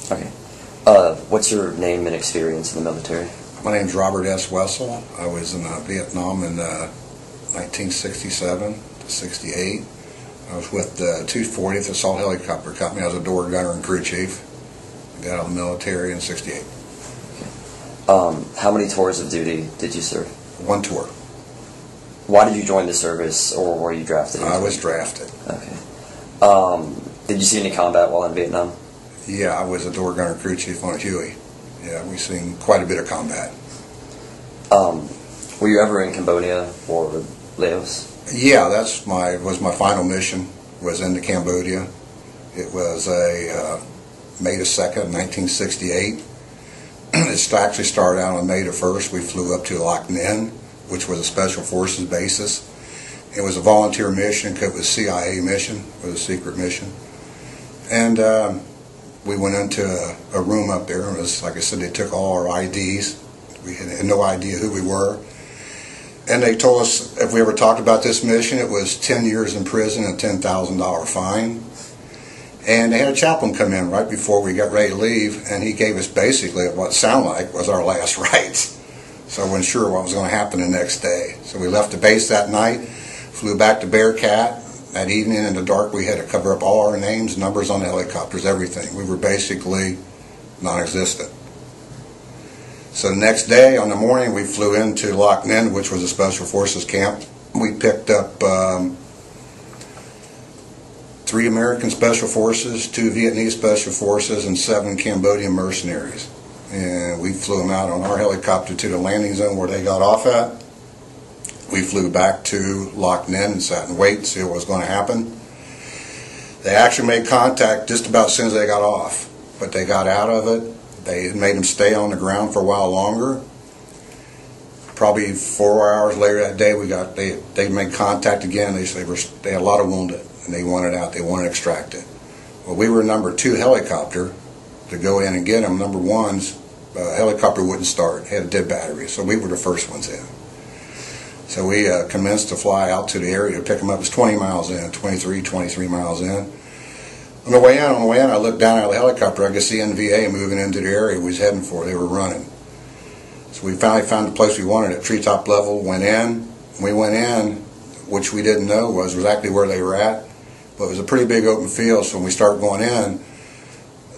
Okay. What's your name and experience in the military? My name's Robert S. Wessel. I was in Vietnam in 1967 to 68. I was with the 240th Assault Helicopter Company. I was a door gunner and crew chief. I got out of the military in 68. How many tours of duty did you serve? One tour. Why did you join the service, or were you drafted? I was drafted. Okay. Did you see any combat while in Vietnam? Yeah, I was a door gunner crew chief on a Huey. Yeah, we've seen quite a bit of combat. Were you ever in Cambodia or Laos? Yeah, was my final mission, was into Cambodia. It was May the 2nd, 1968. It actually started out on May the 1st. We flew up to Loc Ninh, which was a Special Forces basis. It was a volunteer mission. It was a CIA mission. It was a secret mission. And we went into a room up there. It was, like I said, they took all our IDs. We had no idea who we were. And they told us if we ever talked about this mission, it was 10 years in prison and a $10,000 fine. And they had a chaplain come in right before we got ready to leave, and he gave us basically what sounded like was our last rites. So I wasn't sure what was going to happen the next day. So we left the base that night, flew back to Bearcat. That evening in the dark, we had to cover up all our names, numbers on the helicopters, everything. We were basically non-existent. So the next day, on the morning, we flew into Loc Ninh, which was a Special Forces camp. We picked up 3 American Special Forces, 2 Vietnamese Special Forces, and 7 Cambodian mercenaries. And we flew them out on our helicopter to the landing zone where they got off at. We flew back to Loc Ninh and sat and waited to see what was going to happen. They actually made contact just about as soon as they got off, but they got out of it. They made them stay on the ground for a while longer. Probably 4 hours later that day, they made contact again. They said they had a lot of wounded, and they wanted out. They wanted extracted. Well, we were number 2 helicopter to go in and get them. Number 1's helicopter wouldn't start; it had a dead battery, so we were the first ones in. So we commenced to fly out to the area to pick them up. It was 20 miles in, 23 miles in. On the way in, I looked down out of the helicopter. I could see NVA moving into the area we was heading for. They were running. So we finally found the place we wanted at treetop level, went in. We went in, which we didn't know was exactly where they were at, but it was a pretty big open field. So when we started going in,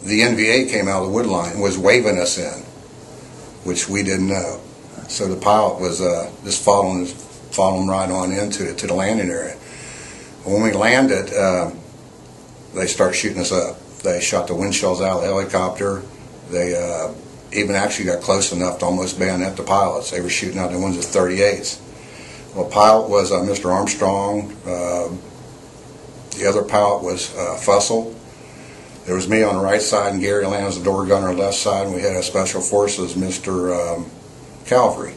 the NVA came out of the wood line and was waving us in, which we didn't know. So the pilot was just following right on into to the landing area. When we landed, they started shooting us up. They shot the wind shells out of the helicopter. They even actually got close enough to almost bayonet the pilots. They were shooting out the ones with 38s. Well, pilot was Mr. Armstrong. The other pilot was Wessel. There was me on the right side, and Gary Land was the door gunner on the left side, and we had a Special Forces, Mr. Calvary.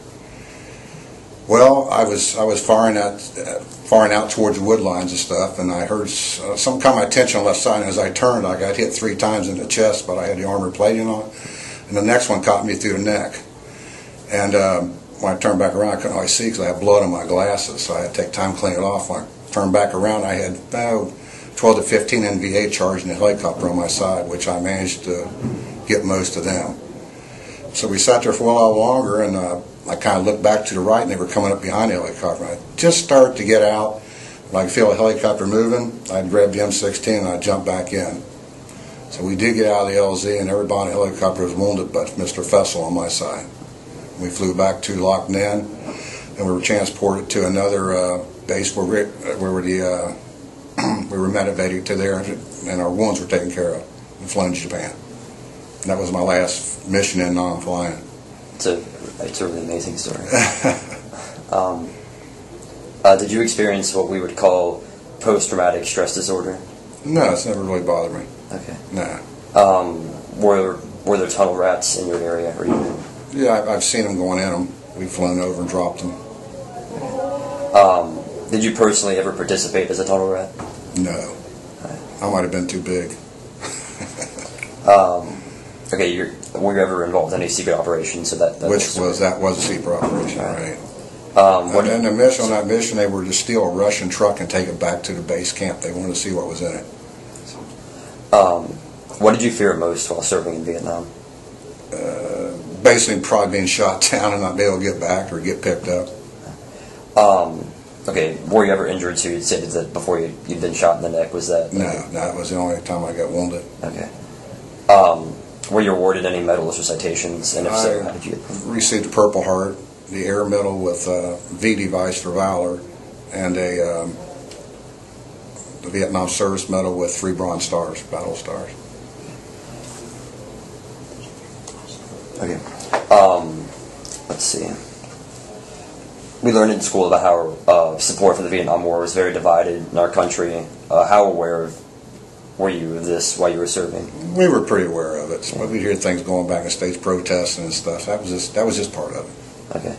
Well, I was firing out towards the wood lines and stuff, and I heard some caught my attention on the left side, and as I turned, I got hit 3 times in the chest, but I had the armor plating on, and the next one caught me through the neck. And when I turned back around, I couldn't really see because I had blood in my glasses, so I had to take time to clean it off. When I turned back around, I had 12 to 15 NVA charging the helicopter on my side, which I managed to get most of them. So we sat there for a while longer, and I kind of looked back to the right, and they were coming up behind the helicopter. I just started to get out. When I could feel a helicopter moving, I'd grab the M16 and I'd jump back in. So we did get out of the LZ, and everybody on the helicopter was wounded but Mr. Wessel on my side. We flew back to Loc Ninh, and we were transported to another base where we were medevated to there, and our wounds were taken care of and flown to Japan. And that was my last mission in non-flying. It's a really amazing story. Did you experience what we would call post-traumatic stress disorder? No, it's never really bothered me. Okay. No. Were there tunnel rats in your area? Or you? Yeah, I've seen them going in them. We've flown over and dropped them. Did you personally ever participate as a tunnel rat? No. I might have been too big. Okay, were you ever involved in any secret operations? So that was a secret operation, right? And the mission on that mission, they were to steal a Russian truck and take it back to the base camp. They wanted to see what was in it. What did you fear most while serving in Vietnam? Basically, probably being shot down and not be able to get back or get picked up. Okay, were you ever injured? So you said that before you'd been shot in the neck. Was that? No, that was the only time I got wounded. Okay. Were you awarded any medals or citations? And if so, how did you get them? Received a Purple Heart, the Air Medal with V device for valor, and the Vietnam Service Medal with 3 Bronze Stars, battle stars. Okay. Let's see. We learned in school about how support for the Vietnam War was very divided in our country. How aware were you of this while you were serving? We were pretty aware of it. So we'd hear things going back in states protesting and stuff. That was just part of it. Okay.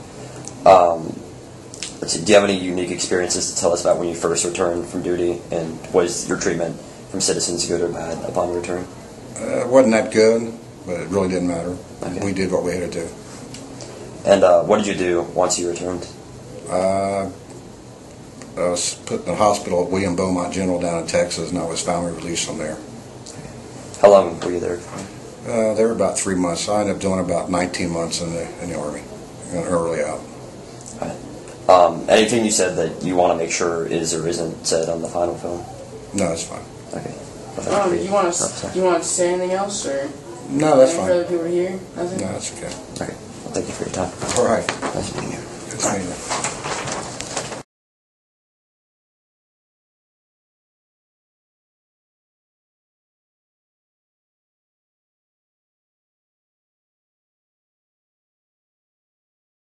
Let's see. Do you have any unique experiences to tell us about when you first returned from duty, and was your treatment from citizens good or bad upon return? It wasn't that good, but it really didn't matter. Okay. We did what we had to do. And what did you do once you returned? I was put in the hospital at William Beaumont General down in Texas, and I was finally released from there. How long were you there? There were about 3 months. I ended up doing about 19 months in the Army, early out. Anything you said that you want to make sure is or isn't said on the final film? No, it's fine. Okay. You want to say anything else, or No, that's for fine. other people to hear? No, that's okay. Okay. Well, thank you for your time. All right. Nice meeting you.